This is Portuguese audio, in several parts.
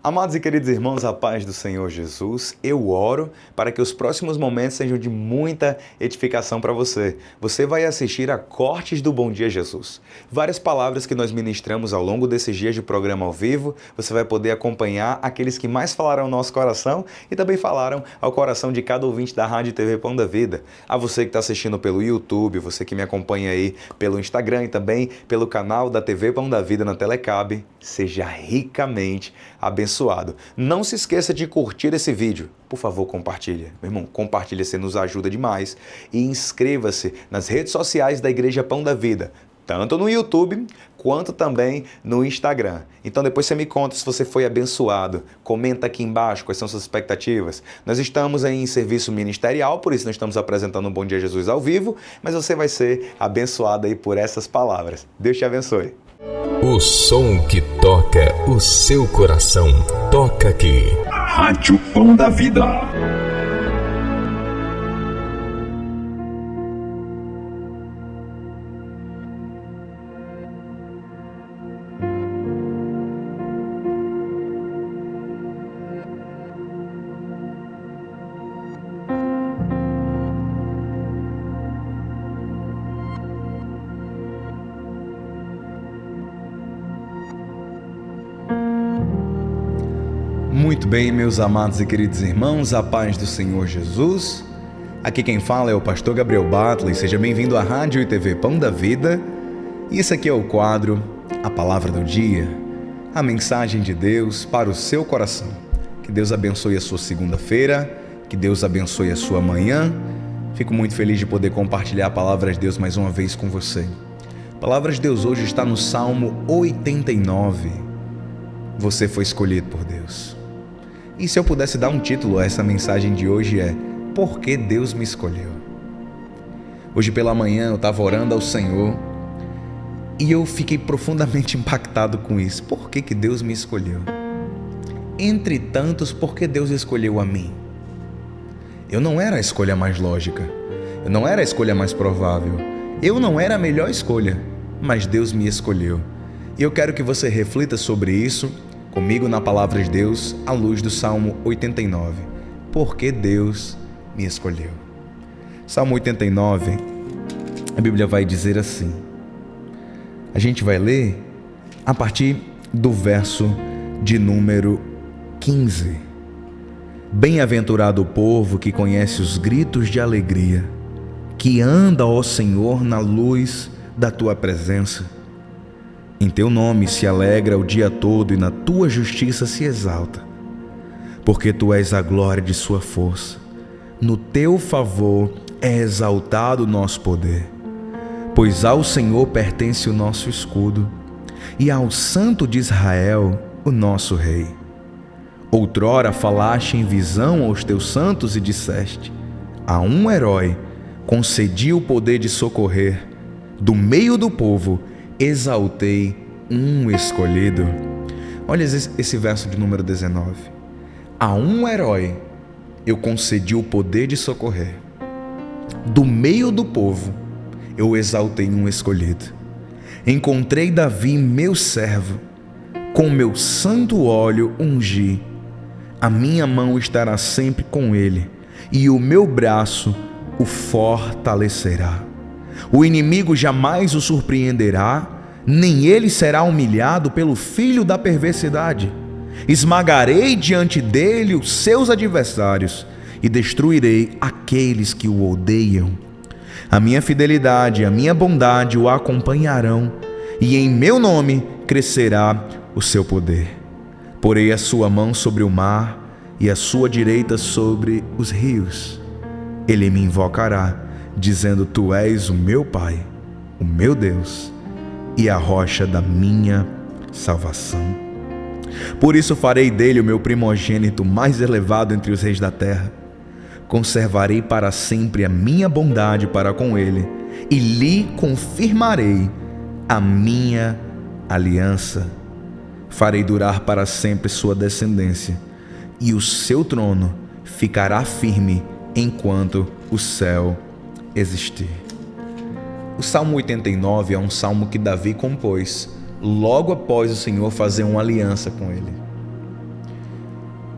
Amados e queridos irmãos, a paz do Senhor Jesus, eu oro para que os próximos momentos sejam de muita edificação para você. Você vai assistir a Cortes do Bom Dia Jesus. Várias palavras que nós ministramos ao longo desses dias de programa ao vivo, você vai poder acompanhar aqueles que mais falaram ao nosso coração e também falaram ao coração de cada ouvinte da Rádio e TV Pão da Vida. A você que está assistindo pelo YouTube, você que me acompanha aí pelo Instagram e também pelo canal da TV Pão da Vida na Telecab, seja ricamente abençoado. Não se esqueça de curtir esse vídeo. Por favor, compartilhe. Meu irmão, compartilha, você nos ajuda demais. E inscreva-se nas redes sociais da Igreja Pão da Vida, tanto no YouTube quanto também no Instagram. Então depois você me conta se você foi abençoado. Comenta aqui embaixo quais são suas expectativas. Nós estamos em serviço ministerial, por isso nós estamos apresentando um Bom Dia Jesus ao vivo, mas você vai ser abençoado aí por essas palavras. Deus te abençoe. O som que toca o seu coração, toca aqui. Rádio Pão da Vida. Muito bem, meus amados e queridos irmãos, a paz do Senhor Jesus. Aqui quem fala é o pastor Gabriel Batla e seja bem-vindo à Rádio e TV Pão da Vida. E esse aqui é o quadro A Palavra do Dia, a mensagem de Deus para o seu coração. Que Deus abençoe a sua segunda-feira, que Deus abençoe a sua manhã. Fico muito feliz de poder compartilhar a Palavra de Deus mais uma vez com você. A Palavra de Deus hoje está no Salmo 89. Você foi escolhido por Deus. E se eu pudesse dar um título a essa mensagem de hoje é Por que Deus me escolheu? Hoje pela manhã eu estava orando ao Senhor e eu fiquei profundamente impactado com isso. Por que Deus me escolheu? Entre tantos, por que Deus escolheu a mim? Eu não era a escolha mais lógica, eu não era a escolha mais provável, eu não era a melhor escolha, mas Deus me escolheu. E eu quero que você reflita sobre isso comigo na Palavra de Deus, à luz do Salmo 89. Por que Deus me escolheu? Salmo 89, a Bíblia vai dizer assim. A gente vai ler a partir do verso de número 15. Bem-aventurado o povo que conhece os gritos de alegria, que anda, ó Senhor, na luz da tua presença. Em teu nome se alegra o dia todo e na tua justiça se exalta. Porque tu és a glória de sua força. No teu favor é exaltado o nosso poder. Pois ao Senhor pertence o nosso escudo e ao Santo de Israel o nosso Rei. Outrora falaste em visão aos teus santos e disseste: a um herói concedi o poder de socorrer, do meio do povo exaltei um escolhido. Olha esse verso de número 19. A um herói eu concedi o poder de socorrer, do meio do povo eu exaltei um escolhido. Encontrei Davi, meu servo, com meu santo óleo ungi. A minha mão estará sempre com ele, e o meu braço o fortalecerá. O inimigo jamais o surpreenderá, nem ele será humilhado pelo filho da perversidade. Esmagarei diante dele os seus adversários e destruirei aqueles que o odeiam. A minha fidelidade e a minha bondade o acompanharão, e em meu nome crescerá o seu poder. Porei a sua mão sobre o mar e a sua direita sobre os rios. Ele me invocará, dizendo: tu és o meu Pai, o meu Deus e a rocha da minha salvação. Por isso farei dele o meu primogênito mais elevado entre os reis da terra. Conservarei para sempre a minha bondade para com ele e lhe confirmarei a minha aliança. Farei durar para sempre sua descendência e o seu trono ficará firme enquanto o céu existir. O Salmo 89 é um salmo que Davi compôs logo após o Senhor fazer uma aliança com ele.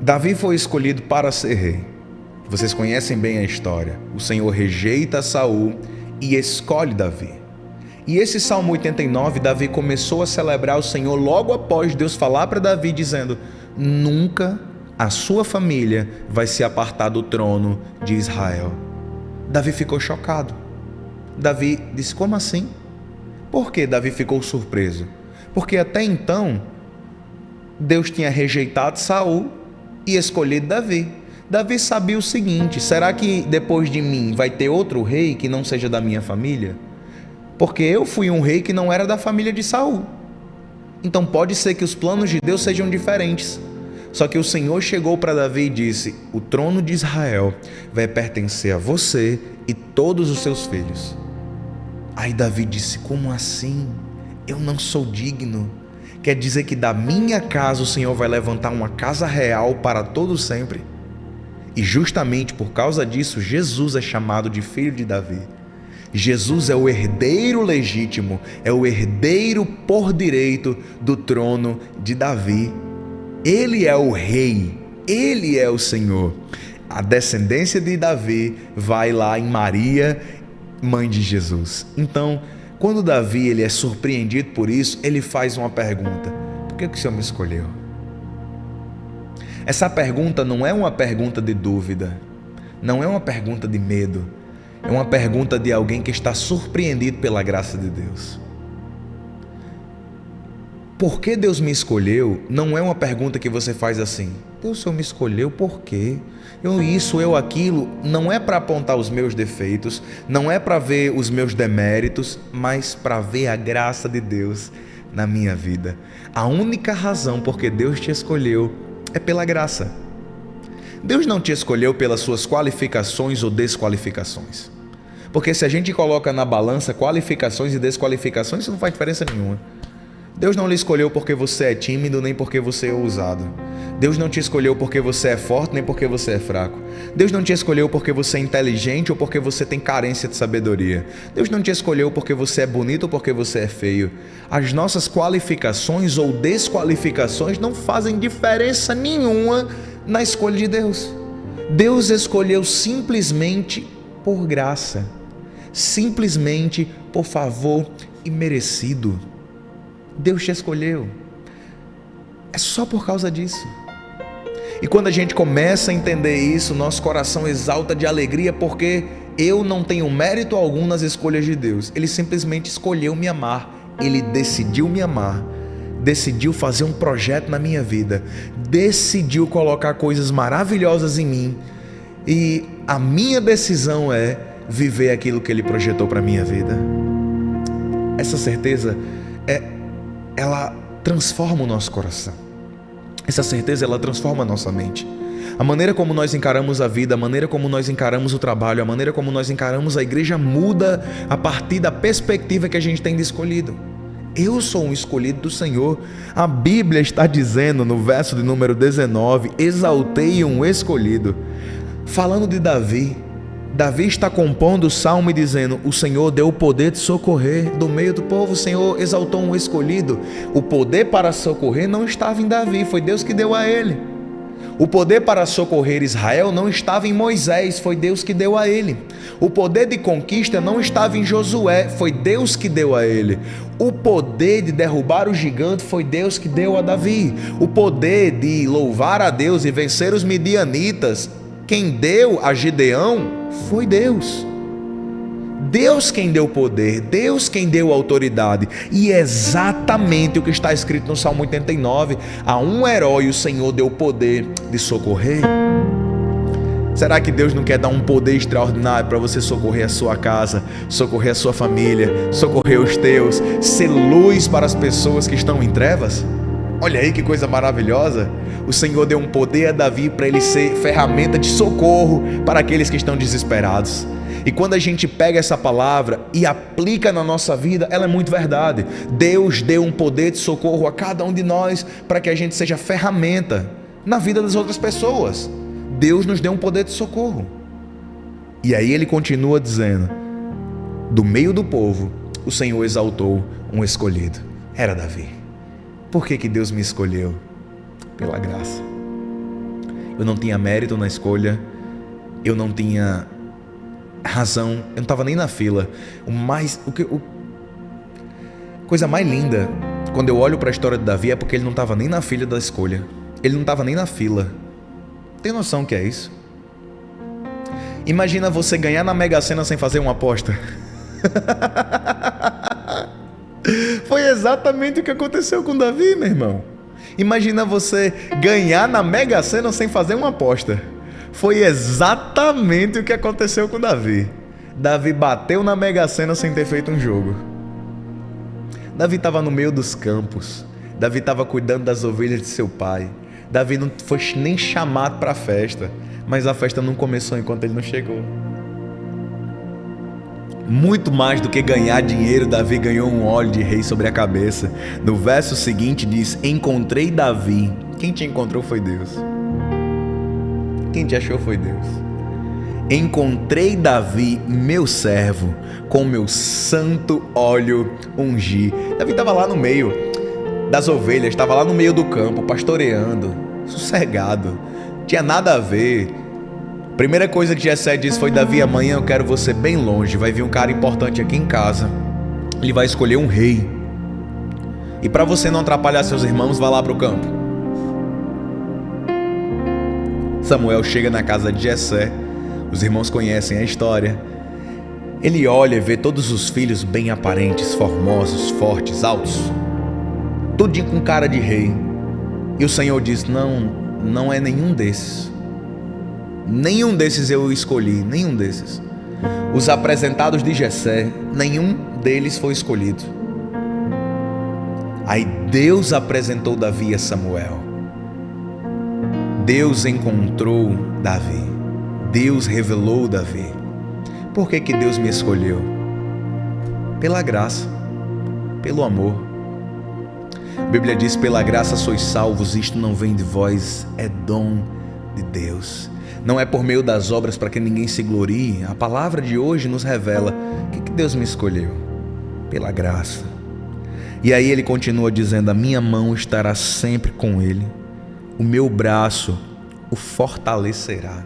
Davi foi escolhido para ser rei. Vocês conhecem bem a história. O Senhor rejeita Saul e escolhe Davi. E esse Salmo 89, Davi começou a celebrar o Senhor logo após Deus falar para Davi, dizendo: nunca a sua família vai se apartar do trono de Israel. Davi ficou chocado. Davi disse: como assim? Por que Davi ficou surpreso? Porque até então Deus tinha rejeitado Saul e escolhido Davi. Davi sabia o seguinte: será que depois de mim vai ter outro rei que não seja da minha família? Porque eu fui um rei que não era da família de Saul. Então pode ser que os planos de Deus sejam diferentes. Só que o Senhor chegou para Davi e disse: o trono de Israel vai pertencer a você e todos os seus filhos. Aí Davi disse: como assim? Eu não sou digno. Quer dizer que da minha casa o Senhor vai levantar uma casa real para todo sempre? E justamente por causa disso, Jesus é chamado de filho de Davi. Jesus é o herdeiro legítimo, é o herdeiro por direito do trono de Davi. Ele é o rei, ele é o Senhor. A descendência de Davi vai lá em Maria, mãe de Jesus. Então, quando Davi ele é surpreendido por isso, ele faz uma pergunta: por que o Senhor me escolheu? Essa pergunta não é uma pergunta de dúvida, não é uma pergunta de medo, é uma pergunta de alguém que está surpreendido pela graça de Deus. Por que Deus me escolheu? Não é uma pergunta que você faz assim: Deus, o Senhor me escolheu por quê? Eu aquilo. Não é para apontar os meus defeitos, não é para ver os meus deméritos, mas para ver a graça de Deus na minha vida. A única razão por que Deus te escolheu é pela graça. Deus não te escolheu pelas suas qualificações ou desqualificações. Porque se a gente coloca na balança qualificações e desqualificações, isso não faz diferença nenhuma. Deus não lhe escolheu porque você é tímido, nem porque você é ousado. Deus não te escolheu porque você é forte, nem porque você é fraco. Deus não te escolheu porque você é inteligente ou porque você tem carência de sabedoria. Deus não te escolheu porque você é bonito ou porque você é feio. As nossas qualificações ou desqualificações não fazem diferença nenhuma na escolha de Deus. Deus escolheu simplesmente por graça, simplesmente por favor imerecido. Deus te escolheu. É só por causa disso. E quando a gente começa a entender isso, nosso coração exalta de alegria, porque eu não tenho mérito algum nas escolhas de Deus. Ele simplesmente escolheu me amar. Ele decidiu me amar. Decidiu fazer um projeto na minha vida. Decidiu colocar coisas maravilhosas em mim. E a minha decisão é viver aquilo que Ele projetou para a minha vida. Essa certeza ela transforma o nosso coração. Essa certeza, ela transforma a nossa mente. A maneira como nós encaramos a vida, a maneira como nós encaramos o trabalho, a maneira como nós encaramos a igreja muda a partir da perspectiva que a gente tem de escolhido. Eu sou um escolhido do Senhor. A Bíblia está dizendo no verso de número 19: exaltei um escolhido. Falando de Davi, Davi está compondo o salmo e dizendo: o Senhor deu o poder de socorrer do meio do povo. O Senhor exaltou um escolhido. O poder para socorrer não estava em Davi, foi Deus que deu a ele. O poder para socorrer Israel não estava em Moisés, foi Deus que deu a ele. O poder de conquista não estava em Josué, foi Deus que deu a ele. O poder de derrubar o gigante foi Deus que deu a Davi. O poder de louvar a Deus e vencer os midianitas, quem deu a Gideão foi Deus. Deus quem deu poder, Deus quem deu autoridade. E é exatamente o que está escrito no Salmo 89: a um herói o Senhor deu o poder de socorrer. Será que Deus não quer dar um poder extraordinário para você socorrer a sua casa, socorrer a sua família, socorrer os teus, ser luz para as pessoas que estão em trevas? Olha aí que coisa maravilhosa. O Senhor deu um poder a Davi para ele ser ferramenta de socorro para aqueles que estão desesperados. E quando a gente pega essa palavra e aplica na nossa vida, ela é muito verdade. Deus deu um poder de socorro a cada um de nós para que a gente seja ferramenta na vida das outras pessoas. Deus nos deu um poder de socorro. E aí ele continua dizendo: do meio do povo, o Senhor exaltou um escolhido. Era Davi. Por que Deus me escolheu? Pela graça. eu não tinha mérito na escolha, eu não tinha razão, eu não estava nem na fila. Coisa mais linda, quando eu olho para a história de Davi, é porque ele não estava nem na fila da escolha. Ele não estava nem na fila. Tem noção que é isso? Imagina você ganhar na Mega Sena sem fazer uma aposta. Foi exatamente o que aconteceu com Davi, meu irmão. Imagina você ganhar na Mega Sena sem fazer uma aposta. Foi exatamente o que aconteceu com Davi. Davi bateu na Mega Sena sem ter feito um jogo. Davi estava no meio dos campos. Davi estava cuidando das ovelhas de seu pai. Davi não foi nem chamado para a festa, mas a festa não começou enquanto ele não chegou. Muito mais do que ganhar dinheiro, Davi ganhou um óleo de rei sobre a cabeça. No verso seguinte diz: encontrei Davi. Quem te encontrou foi Deus. Quem te achou foi Deus. Encontrei Davi, meu servo, com meu santo óleo ungi. Davi estava lá no meio das ovelhas, estava lá no meio do campo, pastoreando, sossegado, tinha nada a ver. Primeira coisa que Jessé disse foi: Davi, amanhã eu quero você bem longe, vai vir um cara importante aqui em casa, ele vai escolher um rei, e para você não atrapalhar seus irmãos, vá lá para o campo. Samuel chega na casa de Jessé, os irmãos conhecem a história. Ele olha e vê todos os filhos bem aparentes, formosos, fortes, altos, tudinho com cara de rei. E o Senhor diz: não é nenhum desses. Nenhum desses eu escolhi, nenhum desses. Os apresentados de Jessé, nenhum deles foi escolhido. Aí Deus apresentou Davi a Samuel. Deus encontrou Davi. Deus revelou Davi. Por que que Deus me escolheu? Pela graça, pelo amor. A Bíblia diz: pela graça sois salvos, isto não vem de vós, é dom de Deus. Não é por meio das obras para que ninguém se glorie. A palavra de hoje nos revela que Deus me escolheu. Pela graça. E aí ele continua dizendo: a minha mão estará sempre com ele, o meu braço o fortalecerá.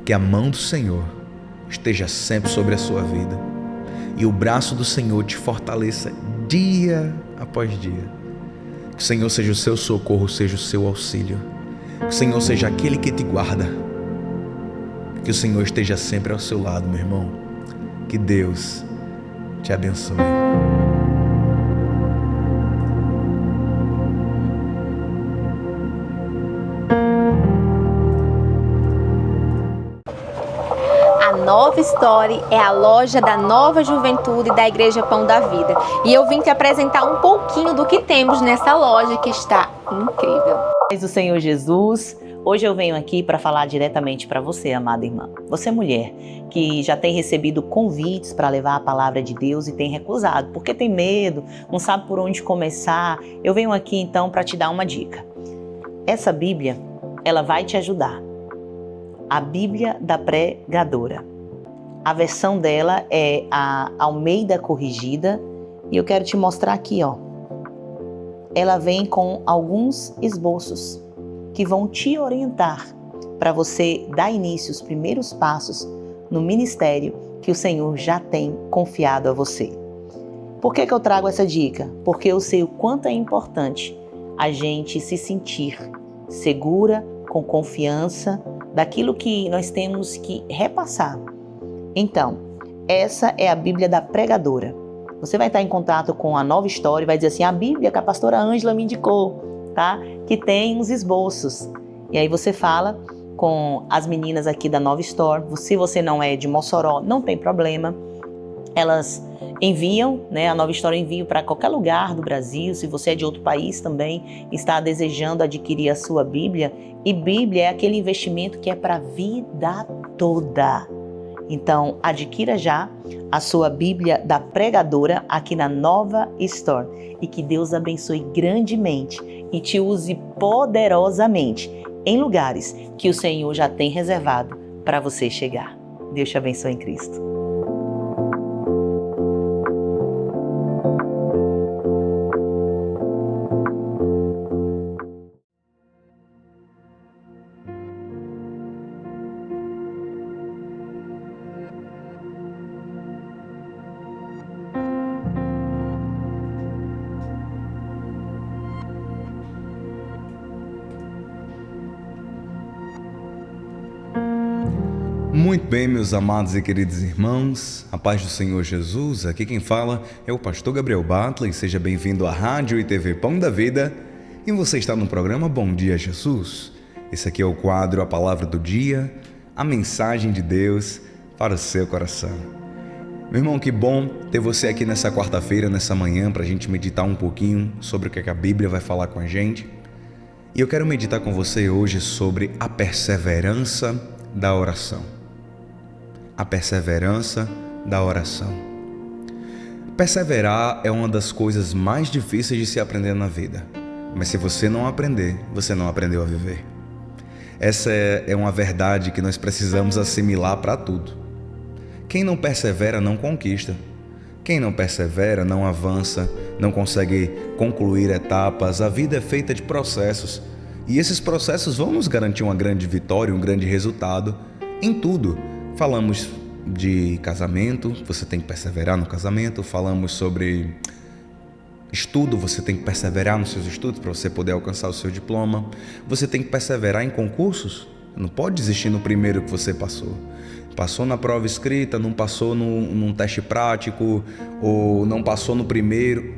Que a mão do Senhor esteja sempre sobre a sua vida e o braço do Senhor te fortaleça dia após dia. Que o Senhor seja o seu socorro, seja o seu auxílio. Que o Senhor seja aquele que te guarda. Que o Senhor esteja sempre ao seu lado, meu irmão. Que Deus te abençoe. Nova Story é a loja da Nova Juventude da Igreja Pão da Vida. E eu vim te apresentar um pouquinho do que temos nessa loja, que está incrível. Paz do Senhor Jesus, hoje eu venho aqui para falar diretamente para você, amada irmã. Você mulher que já tem recebido convites para levar a palavra de Deus e tem recusado, porque tem medo, não sabe por onde começar. Eu venho aqui então para te dar uma dica. Essa Bíblia, ela vai te ajudar. A Bíblia da Pregadora. A versão dela é a Almeida Corrigida e eu quero te mostrar aqui, ó. Ela vem com alguns esboços que vão te orientar para você dar início, os primeiros passos no ministério que o Senhor já tem confiado a você. Por que eu trago essa dica? Porque eu sei o quanto é importante a gente se sentir segura, com confiança, daquilo que nós temos que repassar. Então, essa é a Bíblia da Pregadora. Você vai estar em contato com a Nova Story, vai dizer assim: a Bíblia que a pastora Ângela me indicou, tá? Que tem uns esboços. E aí você fala com as meninas aqui da Nova Store. Se você não é de Mossoró, não tem problema. Elas enviam, né? A Nova História envia para qualquer lugar do Brasil. Se você é de outro país também, está desejando adquirir a sua Bíblia. E Bíblia é aquele investimento que é para a vida toda. Então, adquira já a sua Bíblia da Pregadora aqui na Nova Store. E que Deus abençoe grandemente e te use poderosamente em lugares que o Senhor já tem reservado para você chegar. Deus te abençoe em Cristo. Muito bem, meus amados e queridos irmãos, a paz do Senhor Jesus. Aqui quem fala é o pastor Gabriel Batley. Seja bem-vindo à Rádio e TV Pão da Vida. E você está no programa Bom Dia Jesus. Esse aqui é o quadro A Palavra do Dia, a mensagem de Deus para o seu coração. Meu irmão, que bom ter você aqui nessa quarta-feira, nessa manhã, para a gente meditar um pouquinho sobre o que a Bíblia vai falar com a gente. E eu quero meditar com você hoje sobre a perseverança da oração. A perseverança da oração. Perseverar é uma das coisas mais difíceis de se aprender na vida. Mas se você não aprender, você não aprendeu a viver. Essa é uma verdade que nós precisamos assimilar para tudo. Quem não persevera não conquista. Quem não persevera não avança, não consegue concluir etapas. A vida é feita de processos. E esses processos vão nos garantir uma grande vitória, um grande resultado em tudo. Falamos de casamento, você tem que perseverar no casamento. Falamos sobre estudo, você tem que perseverar nos seus estudos para você poder alcançar o seu diploma. Você tem que perseverar em concursos, não pode desistir no primeiro que você passou. Passou na prova escrita, não passou num teste prático, ou não passou no primeiro.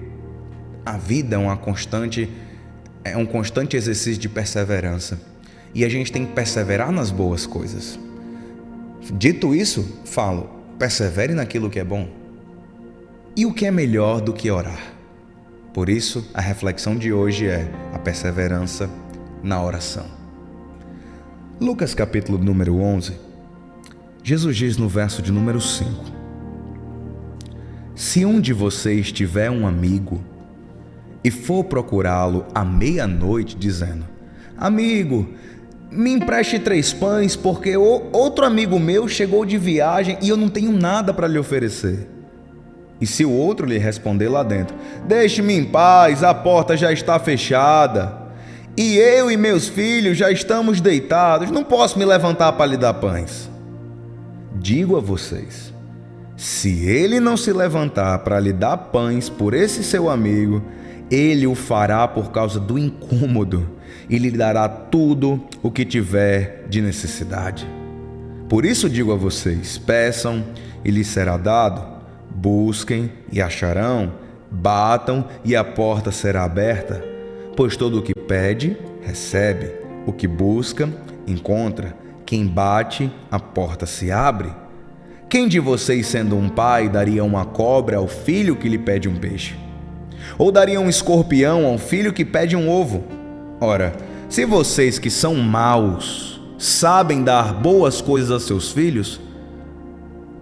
A vida é um constante exercício de perseverança. E a gente tem que perseverar nas boas coisas. Dito isso, falo, persevere naquilo que é bom. E o que é melhor do que orar? Por isso, a reflexão de hoje é a perseverança na oração. Lucas capítulo número 11, Jesus diz no verso de número 5: Se um de vocês tiver um amigo e for procurá-lo à meia-noite, dizendo: Amigo, me empreste 3 pães, porque outro amigo meu chegou de viagem e eu não tenho nada para lhe oferecer. E se o outro lhe responder lá dentro: Deixe-me em paz, a porta já está fechada, e eu e meus filhos já estamos deitados, não posso me levantar para lhe dar pães. Digo a vocês, se ele não se levantar para lhe dar pães por esse seu amigo, ele o fará por causa do incômodo e lhe dará tudo o que tiver de necessidade. Por isso digo a vocês, peçam e lhes será dado, busquem e acharão, batam e a porta será aberta, pois todo o que pede, recebe, o que busca, encontra, quem bate, a porta se abre. Quem de vocês, sendo um pai, daria uma cobra ao filho que lhe pede um peixe? Ou daria um escorpião ao filho que pede um ovo? Ora, se vocês que são maus sabem dar boas coisas a seus filhos,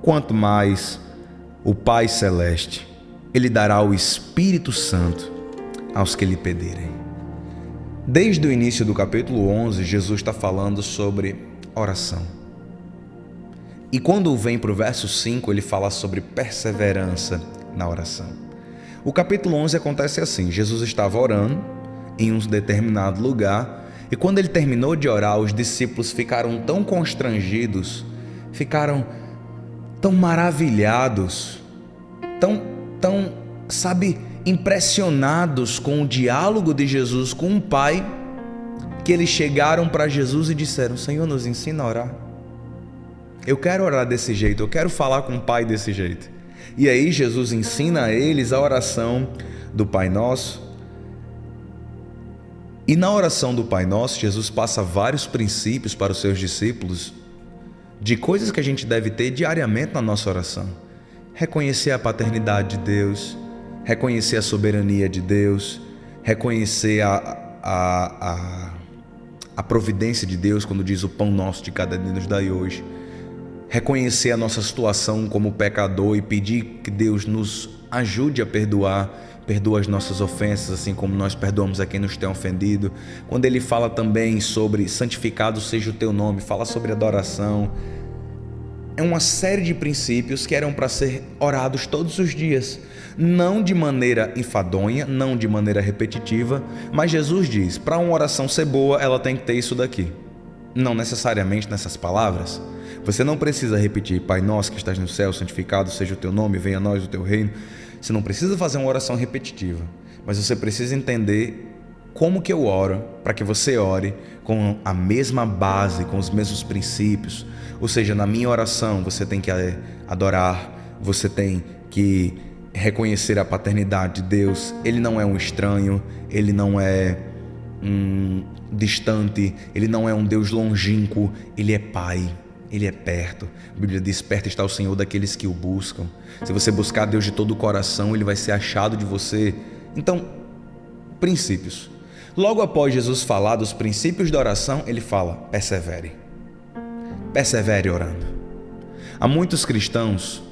quanto mais o Pai Celeste, Ele dará o Espírito Santo aos que lhe pedirem. Desde o início do capítulo 11, Jesus está falando sobre oração. E quando vem para o verso 5, ele fala sobre perseverança na oração. O capítulo 11 acontece assim: Jesus estava orando em um determinado lugar, e quando ele terminou de orar, os discípulos ficaram tão constrangidos, ficaram tão maravilhados, tão, impressionados com o diálogo de Jesus com o Pai, que eles chegaram para Jesus e disseram: Senhor, nos ensina a orar. Eu quero orar desse jeito, eu quero falar com o Pai desse jeito. E aí Jesus ensina a eles a oração do Pai Nosso. E na oração do Pai Nosso, Jesus passa vários princípios para os seus discípulos de coisas que a gente deve ter diariamente na nossa oração. Reconhecer a paternidade de Deus, reconhecer a soberania de Deus, reconhecer a providência de Deus quando diz: o pão nosso de cada dia nos dai hoje. Reconhecer a nossa situação como pecador e pedir que Deus nos ajude a perdoa as nossas ofensas, assim como nós perdoamos a quem nos tem ofendido. Quando ele fala também sobre santificado seja o teu nome, fala sobre adoração. É uma série de princípios que eram para ser orados todos os dias, não de maneira enfadonha, não de maneira repetitiva, mas Jesus diz, para uma oração ser boa, ela tem que ter isso daqui. Não necessariamente nessas palavras. Você não precisa repetir: Pai nosso que estás no céu, santificado seja o teu nome, venha a nós o teu reino. Você não precisa fazer uma oração repetitiva, mas você precisa entender como que eu oro, para que você ore com a mesma base, com os mesmos princípios. Ou seja, na minha oração você tem que adorar, você tem que reconhecer a paternidade de Deus. Ele não é um estranho, ele não é distante, ele não é um Deus longínquo, ele é Pai, ele é perto. A Bíblia diz: perto está o Senhor daqueles que o buscam. Se você buscar Deus de todo o coração, ele vai ser achado de você. Então, princípios. Logo após Jesus falar dos princípios da oração, ele fala: persevere. Persevere orando. Há muitos cristãos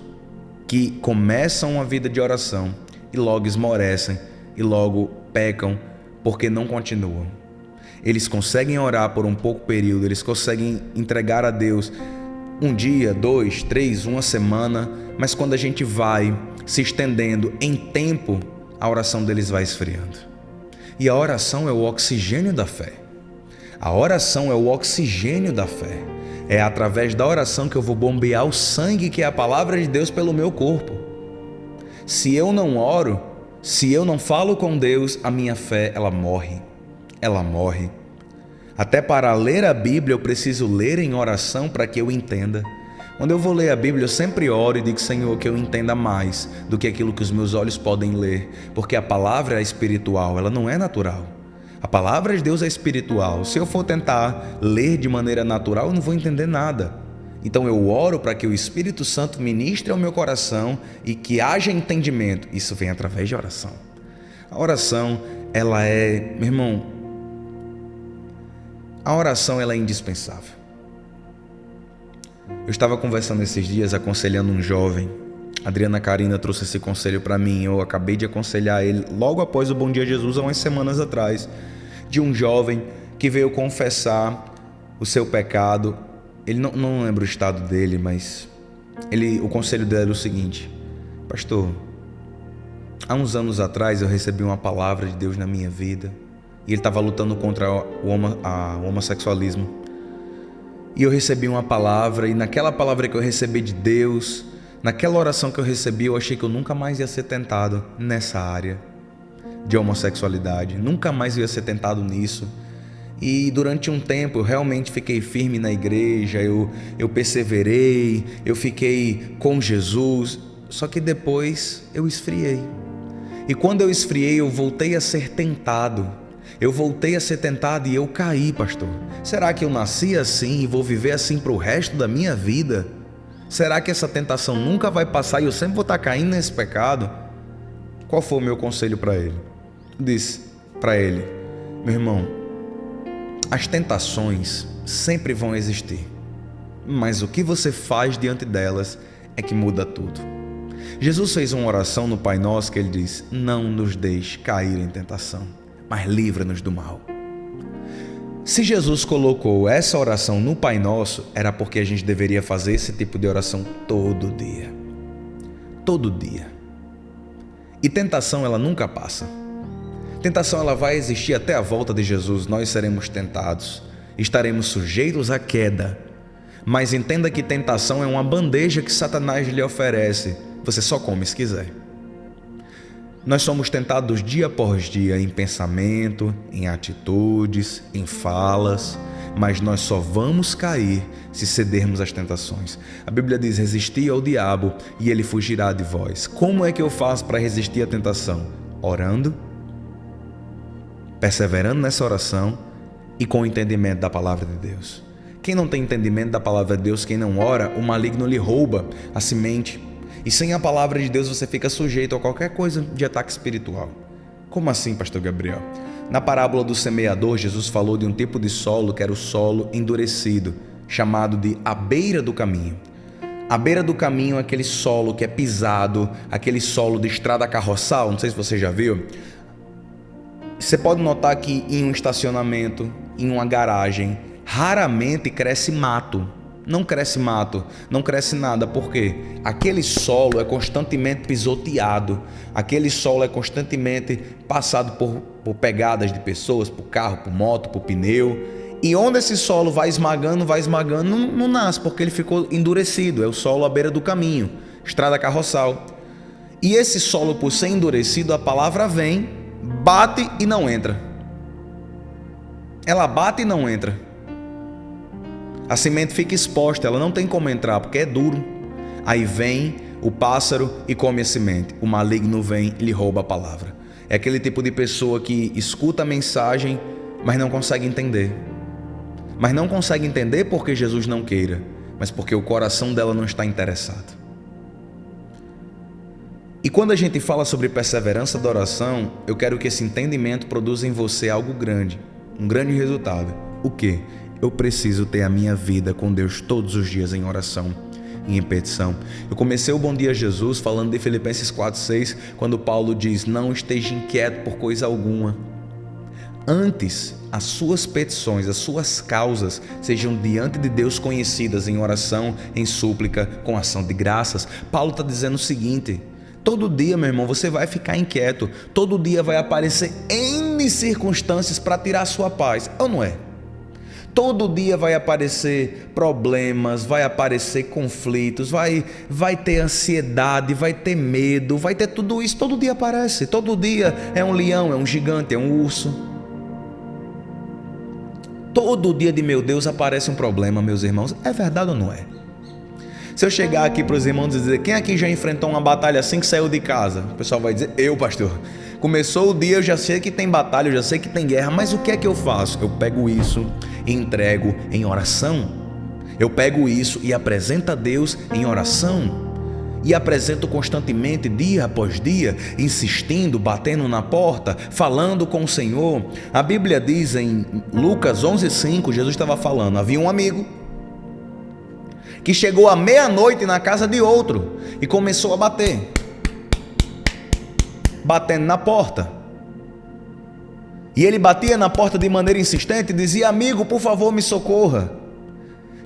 que começam uma vida de oração e logo esmorecem e logo pecam porque não continuam. Eles conseguem orar por um pouco período, eles conseguem entregar a Deus um dia, 2, 3, uma semana, mas quando a gente vai se estendendo em tempo, a oração deles vai esfriando. E a oração é o oxigênio da fé. A oração é o oxigênio da fé. É através da oração que eu vou bombear o sangue, que é a palavra de Deus, pelo meu corpo. Se eu não oro, se eu não falo com Deus, a minha fé, ela morre. Ela morre. Até para ler a Bíblia, eu preciso ler em oração para que eu entenda. Quando eu vou ler a Bíblia, eu sempre oro e digo: Senhor, que eu entenda mais do que aquilo que os meus olhos podem ler. Porque a palavra é espiritual, ela não é natural. A palavra de Deus é espiritual. Se eu for tentar ler de maneira natural, eu não vou entender nada. Então eu oro para que o Espírito Santo ministre ao meu coração e que haja entendimento. Isso vem através de oração. A oração, ela é, meu irmão, a oração ela é indispensável. Eu estava conversando esses dias, aconselhando um jovem. A Adriana Carina trouxe esse conselho para mim. Eu acabei de aconselhar ele logo após o Bom Dia Jesus, há umas semanas atrás, de um jovem que veio confessar o seu pecado. Ele não lembra o estado dele, mas o conselho dele era o seguinte: pastor, há uns anos atrás eu recebi uma palavra de Deus na minha vida e ele estava lutando contra o homossexualismo. E eu recebi uma palavra, e naquela palavra que eu recebi de Deus, naquela oração que eu recebi, eu achei que eu nunca mais ia ser tentado nessa área de homossexualidade. Nunca mais ia ser tentado nisso. E durante um tempo eu realmente fiquei firme na igreja, eu perseverei, eu fiquei com Jesus. Só que depois eu esfriei. E quando eu esfriei, eu voltei a ser tentado. Eu voltei a ser tentado e eu caí, pastor. Será que eu nasci assim e vou viver assim para o resto da minha vida? Será que essa tentação nunca vai passar e eu sempre vou estar caindo nesse pecado? Qual foi o meu conselho para ele? Eu disse para ele: meu irmão, as tentações sempre vão existir, mas o que você faz diante delas é que muda tudo. Jesus fez uma oração no Pai Nosso que ele diz: não nos deixe cair em tentação, mas livra-nos do mal. Se Jesus colocou essa oração no Pai Nosso, era porque a gente deveria fazer esse tipo de oração todo dia. Todo dia. E tentação, ela nunca passa. Tentação, ela vai existir até a volta de Jesus. Nós seremos tentados, estaremos sujeitos à queda. Mas entenda que tentação é uma bandeja que Satanás lhe oferece. Você só come se quiser. Nós somos tentados dia após dia em pensamento, em atitudes, em falas, mas nós só vamos cair se cedermos às tentações. A Bíblia diz: resisti ao diabo e ele fugirá de vós. Como é que eu faço para resistir à tentação? Orando, perseverando nessa oração e com o entendimento da palavra de Deus. Quem não tem entendimento da palavra de Deus, quem não ora, o maligno lhe rouba a semente. E sem a palavra de Deus você fica sujeito a qualquer coisa de ataque espiritual. Como assim, pastor Gabriel? Na parábola do semeador, Jesus falou de um tipo de solo que era o solo endurecido, chamado de à beira do caminho. À beira do caminho é aquele solo que é pisado, aquele solo de estrada carroçal, não sei se você já viu. Você pode notar que em um estacionamento, em uma garagem, raramente cresce mato. Não cresce mato, não cresce nada, porque aquele solo é constantemente pisoteado, aquele solo é constantemente passado por pegadas de pessoas, por carro, por moto, por pneu, e onde esse solo vai esmagando, não nasce, porque ele ficou endurecido. É o solo à beira do caminho, estrada carroçal. E esse solo, por ser endurecido, a palavra vem, bate e não entra. ela bate e não entra. A semente fica exposta, ela não tem como entrar, porque é duro. Aí vem o pássaro e come a semente. O maligno vem e lhe rouba a palavra. É aquele tipo de pessoa que escuta a mensagem, mas não consegue entender. Mas não consegue entender porque Jesus não queira, mas porque o coração dela não está interessado. E quando a gente fala sobre perseverança da oração, eu quero que esse entendimento produza em você algo grande, um grande resultado. O quê? Eu preciso ter a minha vida com Deus todos os dias em oração e em petição. Eu comecei o Bom Dia Jesus falando de Filipenses 4:6, quando Paulo diz: não esteja inquieto por coisa alguma. Antes, as suas petições, as suas causas sejam diante de Deus conhecidas em oração, em súplica, com ação de graças. Paulo está dizendo o seguinte: todo dia, meu irmão, você vai ficar inquieto. Todo dia vai aparecer N circunstâncias para tirar a sua paz. Ou não é? Todo dia vai aparecer problemas, vai aparecer conflitos, vai ter ansiedade, vai ter medo, vai ter tudo isso. Todo dia aparece. Todo dia é um leão, é um gigante, é um urso. Todo dia de meu Deus aparece um problema, meus irmãos. É verdade ou não é? Se eu chegar aqui para os irmãos e dizer: quem aqui já enfrentou uma batalha assim que saiu de casa? O pessoal vai dizer: eu, pastor. Começou o dia, eu já sei que tem batalha, eu já sei que tem guerra, mas o que é que eu faço? Eu pego isso e entrego em oração. Eu pego isso e apresento a Deus em oração. E apresento constantemente, dia após dia, insistindo, batendo na porta, falando com o Senhor. A Bíblia diz em Lucas 11:5, Jesus estava falando: havia um amigo que chegou à meia-noite na casa de outro e começou a bater, batendo na porta. E ele batia na porta de maneira insistente e dizia: amigo, por favor, me socorra.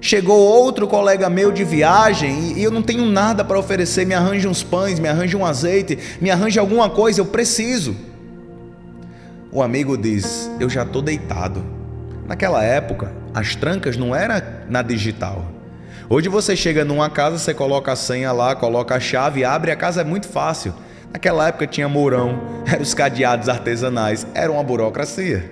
Chegou outro colega meu de viagem e eu não tenho nada para oferecer, me arranje uns pães, me arranje um azeite, me arranje alguma coisa, eu preciso. O amigo diz: eu já estou deitado. Naquela época, as trancas não eram na digital. Hoje você chega numa casa, você coloca a senha lá, coloca a chave, abre, a casa é muito fácil. Naquela época tinha mourão, eram os cadeados artesanais, era uma burocracia.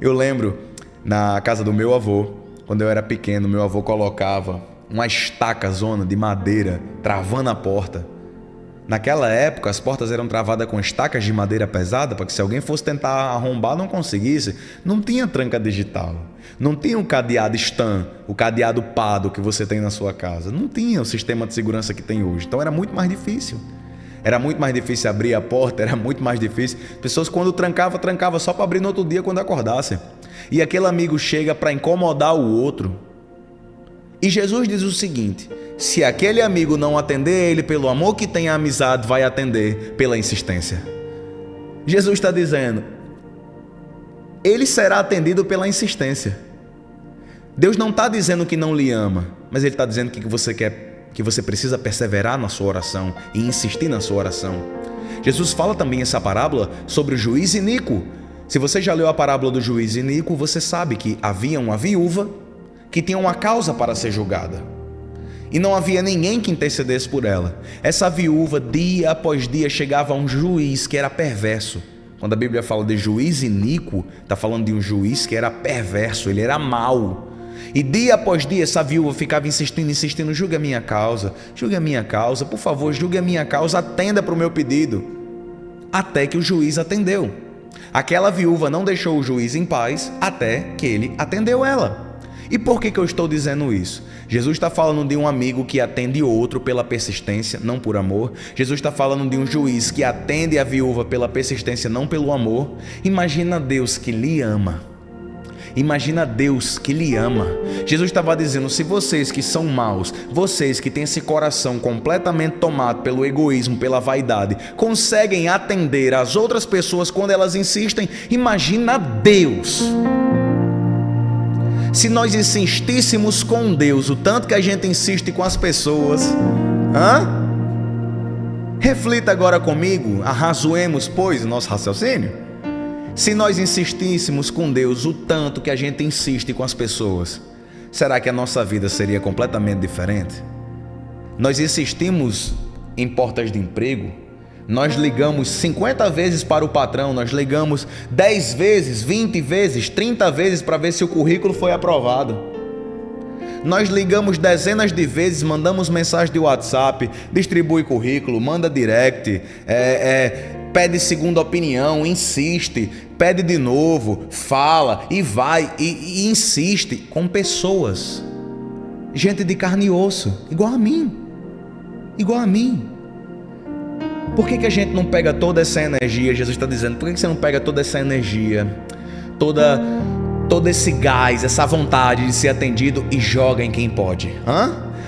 Eu lembro, na casa do meu avô, quando eu era pequeno, meu avô colocava uma estaca zona de madeira travando a porta. Naquela época, as portas eram travadas com estacas de madeira pesada, para que se alguém fosse tentar arrombar, não conseguisse. Não tinha tranca digital. Não tinha o cadeado Stan, o cadeado Pado que você tem na sua casa. Não tinha o sistema de segurança que tem hoje. Então era muito mais difícil. Era muito mais difícil abrir a porta, era muito mais difícil. Pessoas, quando trancava só para abrir no outro dia quando acordassem. E aquele amigo chega para incomodar o outro. E Jesus diz o seguinte: se aquele amigo não atender ele pelo amor que tem a amizade, vai atender pela insistência. Jesus está dizendo: ele será atendido pela insistência. Deus não está dizendo que não lhe ama, mas ele está dizendo que você precisa perseverar na sua oração e insistir na sua oração. Jesus fala também essa parábola sobre o juiz iníquo. Se você já leu a parábola do juiz iníquo, você sabe que havia uma viúva que tinha uma causa para ser julgada. E não havia ninguém que intercedesse por ela. Essa viúva, dia após dia, chegava a um juiz que era perverso. Quando a Bíblia fala de juiz iníquo, está falando de um juiz que era perverso, ele era mau. E dia após dia essa viúva ficava insistindo: julgue a minha causa, por favor, julgue a minha causa, atenda para o meu pedido. Até que o juiz atendeu. Aquela viúva não deixou o juiz em paz até que ele atendeu ela. E por que eu estou dizendo isso? Jesus está falando de um amigo que atende outro pela persistência, não por amor. Jesus está falando de um juiz que atende a viúva pela persistência, não pelo amor. Imagina Deus que lhe ama. Imagina Deus que lhe ama. Jesus estava dizendo: se vocês que são maus, vocês que têm esse coração completamente tomado pelo egoísmo, pela vaidade, conseguem atender as outras pessoas quando elas insistem, imagina Deus. Se nós insistíssemos com Deus o tanto que a gente insiste com as pessoas, reflita agora comigo, arrazoemos, pois, o nosso raciocínio. Se nós insistíssemos com Deus o tanto que a gente insiste com as pessoas, será que a nossa vida seria completamente diferente? Nós insistimos em portas de emprego Nós ligamos 50 vezes para o patrão, nós ligamos 10 vezes, 20 vezes, 30 vezes para ver se o currículo foi aprovado. Nós ligamos dezenas de vezes, mandamos mensagem de WhatsApp, distribui currículo, manda direct, pede segunda opinião, insiste, pede de novo, fala e vai e insiste com pessoas, gente de carne e osso, igual a mim. Por que a gente não pega toda essa energia? Jesus está dizendo, por que você não pega toda essa energia, todo esse gás, essa vontade de ser atendido e joga em quem pode?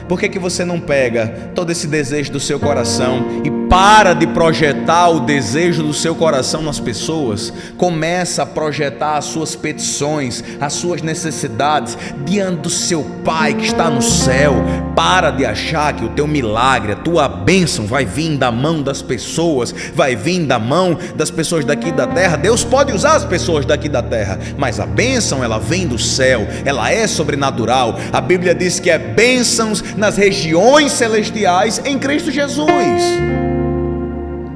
Por que você não pega todo esse desejo do seu coração e para de projetar o desejo do seu coração nas pessoas? Começa a projetar as suas petições, as suas necessidades diante do seu Pai que está no céu. Para de achar que o teu milagre, a tua bênção vai vir da mão das pessoas, vai vir da mão das pessoas daqui da terra. Deus pode usar as pessoas daqui da terra, mas a bênção, ela vem do céu, ela é sobrenatural. A Bíblia diz que é bênçãos nas regiões celestiais em Cristo Jesus.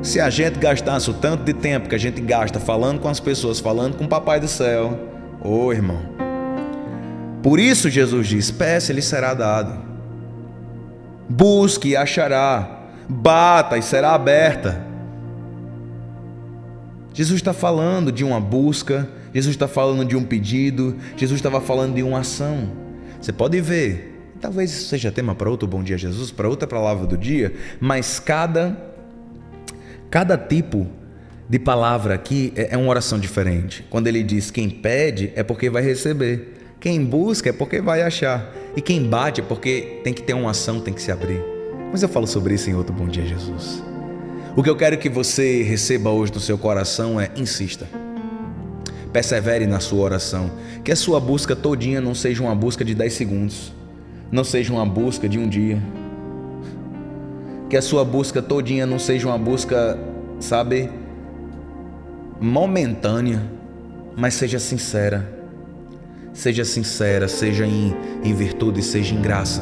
Se a gente gastasse o tanto de tempo que a gente gasta falando com as pessoas, falando com o Papai do céu, irmão. Por isso Jesus diz, peça e lhe será dado, busque e achará, bata e será aberta. Jesus está falando de uma busca, Jesus está falando de um pedido, Jesus estava falando de uma ação. Você pode ver, talvez isso seja tema para outro Bom Dia Jesus, para outra palavra do dia, mas cada tipo de palavra aqui é uma oração diferente. Quando ele diz quem pede é porque vai receber, quem busca é porque vai achar, e quem bate é porque tem que ter uma ação, tem que se abrir. Mas eu falo sobre isso em outro Bom Dia Jesus. O que eu quero que você receba hoje no seu coração é: insista, persevere na sua oração, que a sua busca todinha não seja uma busca de 10 segundos, não seja uma busca de um dia, que a sua busca todinha não seja uma busca, momentânea, mas seja sincera, seja em virtude, seja em graça.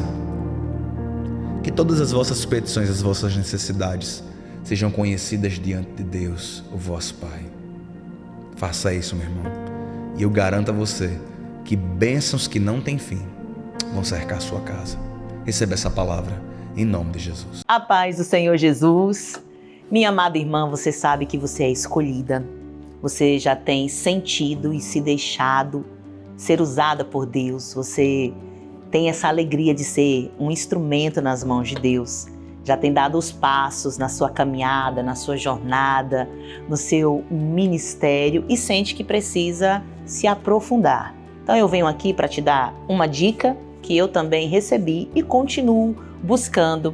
Que todas as vossas petições, as vossas necessidades sejam conhecidas diante de Deus, o vosso Pai. Faça isso, meu irmão, e eu garanto a você que bênçãos que não têm fim vão cercar a sua casa. Receba essa palavra em nome de Jesus. A paz do Senhor Jesus. Minha amada irmã, você sabe que você é escolhida. Você já tem sentido e se deixado ser usada por Deus. Você tem essa alegria de ser um instrumento nas mãos de Deus. Já tem dado os passos na sua caminhada, na sua jornada, no seu ministério e sente que precisa se aprofundar. Então eu venho aqui para te dar uma dica que eu também recebi e continuo buscando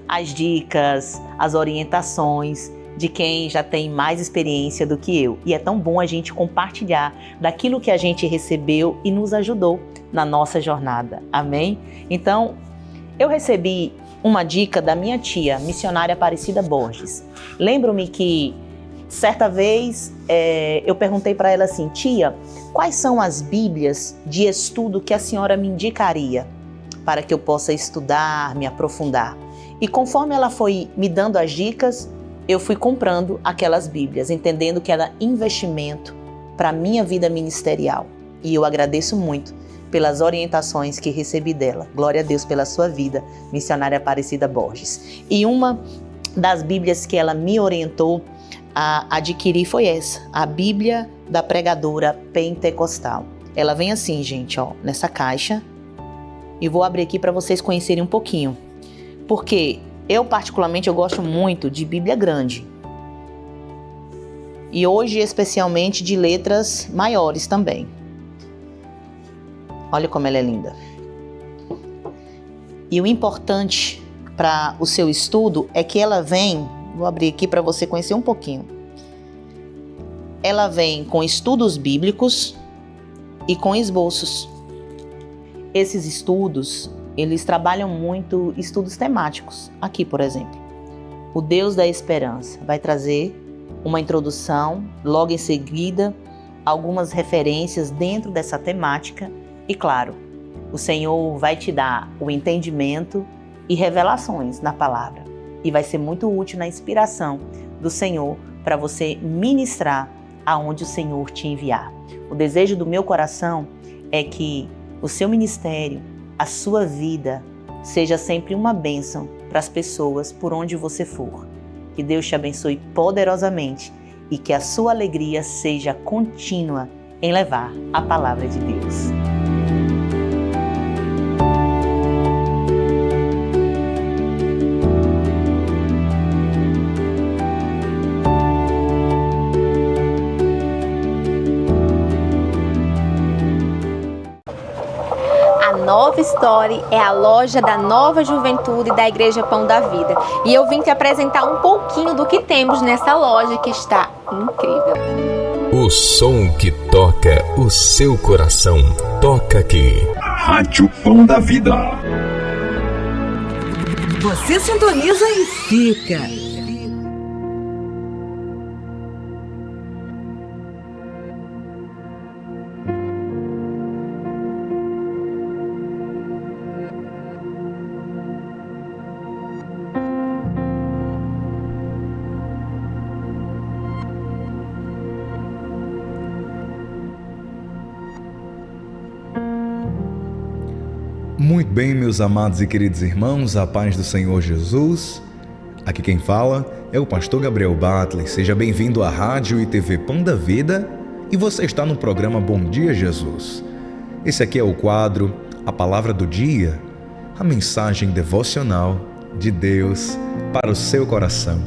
as dicas, as orientações de quem já tem mais experiência do que eu. E é tão bom a gente compartilhar daquilo que a gente recebeu e nos ajudou na nossa jornada. Amém? Então, eu recebi uma dica da minha tia, missionária Aparecida Borges. Lembro-me que certa vez eu perguntei para ela assim: tia, quais são as bíblias de estudo que a senhora me indicaria para que eu possa estudar, me aprofundar? E conforme ela foi me dando as dicas, eu fui comprando aquelas bíblias, entendendo que era investimento para a minha vida ministerial. E eu agradeço muito pelas orientações que recebi dela. Glória a Deus pela sua vida, missionária Aparecida Borges. E uma das bíblias que ela me orientou a adquirir foi essa, a Bíblia da Pregadora Pentecostal. Ela vem assim, gente, ó, nessa caixa. E vou abrir aqui para vocês conhecerem um pouquinho. Porque eu, particularmente, eu gosto muito de Bíblia grande. E hoje, especialmente, de letras maiores também. Olha como ela é linda. E o importante para o seu estudo é que ela vem, vou abrir aqui para você conhecer um pouquinho. Ela vem com estudos bíblicos e com esboços. Esses estudos, eles trabalham muito estudos temáticos. Aqui, por exemplo, o Deus da Esperança vai trazer uma introdução, logo em seguida, algumas referências dentro dessa temática. E claro, o Senhor vai te dar o entendimento e revelações na palavra. E vai ser muito útil na inspiração do Senhor para você ministrar aonde o Senhor te enviar. O desejo do meu coração é que o seu ministério, a sua vida, seja sempre uma bênção para as pessoas por onde você for. Que Deus te abençoe poderosamente e que a sua alegria seja contínua em levar a palavra de Deus. Nova Story é a loja da Nova Juventude da Igreja Pão da Vida. E eu vim te apresentar um pouquinho do que temos nessa loja que está incrível. O som que toca o seu coração, toca aqui. Rádio Pão da Vida. Você sintoniza e fica. Muito bem, meus amados e queridos irmãos, a paz do Senhor Jesus. Aqui quem fala é o pastor Gabriel Batley. Seja bem-vindo à Rádio e TV Pão da Vida e você está no programa Bom Dia Jesus. Esse aqui é o quadro A Palavra do Dia, a mensagem devocional de Deus para o seu coração.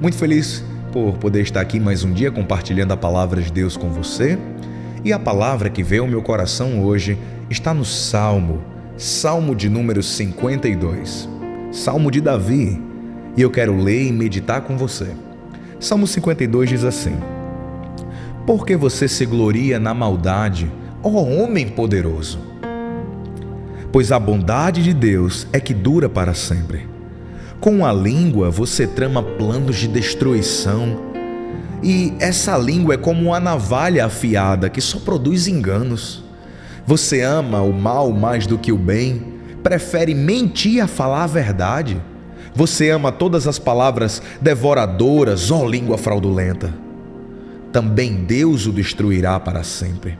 Muito feliz por poder estar aqui mais um dia compartilhando a palavra de Deus com você. E a palavra que veio ao meu coração hoje está no Salmo de número 52, Salmo de Davi, e eu quero ler e meditar com você. Salmo 52 diz assim: Por que você se gloria na maldade, ó homem poderoso? Pois a bondade de Deus é que dura para sempre. Com a língua você trama planos de destruição, e essa língua é como uma navalha afiada que só produz enganos. Você ama o mal mais do que o bem, prefere mentir a falar a verdade. Você ama todas as palavras devoradoras, ó língua fraudulenta. Também Deus o destruirá para sempre.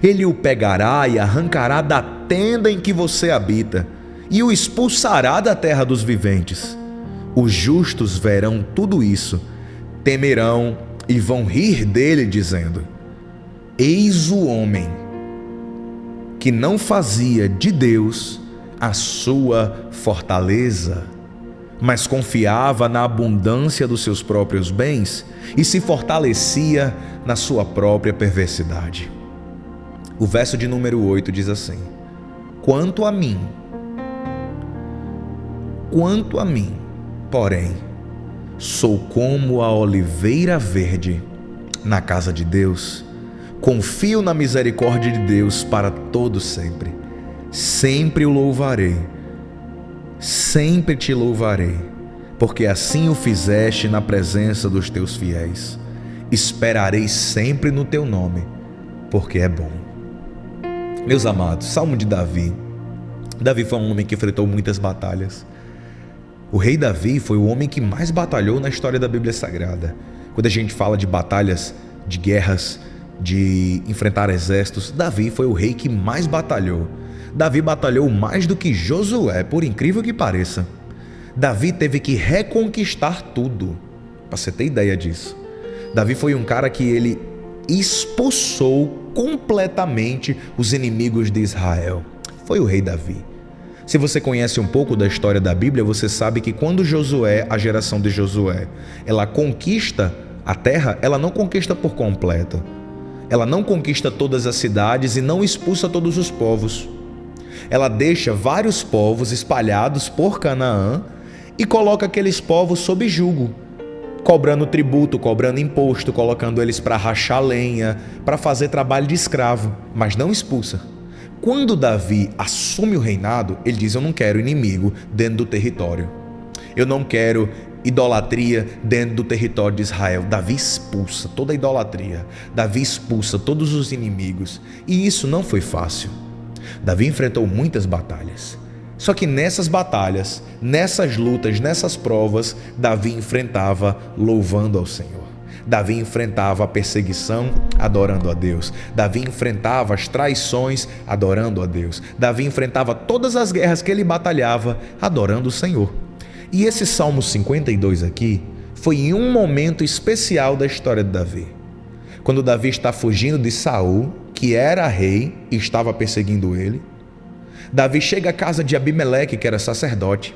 Ele o pegará e arrancará da tenda em que você habita e o expulsará da terra dos viventes. Os justos verão tudo isso, temerão e vão rir dele, dizendo: Eis o homem que não fazia de Deus a sua fortaleza, mas confiava na abundância dos seus próprios bens e se fortalecia na sua própria perversidade. O verso de número 8 diz assim: Quanto a mim, porém, sou como a oliveira verde na casa de Deus. Confio na misericórdia de Deus para todo sempre. Sempre o louvarei, sempre te louvarei, porque assim o fizeste na presença dos teus fiéis. Esperarei sempre no teu nome, porque é bom. Meus amados, Salmo de Davi. Davi foi um homem que enfrentou muitas batalhas. O rei Davi foi o homem que mais batalhou na história da Bíblia Sagrada. Quando a gente fala de batalhas, de guerras, de enfrentar exércitos, Davi foi o rei que mais batalhou. Davi batalhou mais do que Josué, por incrível que pareça. Davi teve que reconquistar tudo, para você ter ideia disso. Davi foi um cara que ele expulsou completamente os inimigos de Israel. Foi o rei Davi. Se você conhece um pouco da história da Bíblia, você sabe que quando Josué, a geração de Josué, ela conquista a terra, ela não conquista por completo. Ela não conquista todas as cidades e não expulsa todos os povos. Ela deixa vários povos espalhados por Canaã e coloca aqueles povos sob jugo, cobrando tributo, cobrando imposto, colocando eles para rachar lenha, para fazer trabalho de escravo, mas não expulsa. Quando Davi assume o reinado, ele diz: eu não quero inimigo dentro do território. Eu não quero idolatria dentro do território de Israel. Davi expulsa toda a idolatria. Davi expulsa todos os inimigos. E isso não foi fácil. Davi enfrentou muitas batalhas. Só que nessas batalhas, nessas lutas, nessas provas, Davi enfrentava louvando ao Senhor. Davi enfrentava a perseguição adorando a Deus. Davi enfrentava as traições adorando a Deus. Davi enfrentava todas as guerras que ele batalhava adorando o Senhor. E esse Salmo 52 aqui foi em um momento especial da história de Davi. Quando Davi está fugindo de Saul, que era rei e estava perseguindo ele. Davi chega à casa de Abimeleque, que era sacerdote.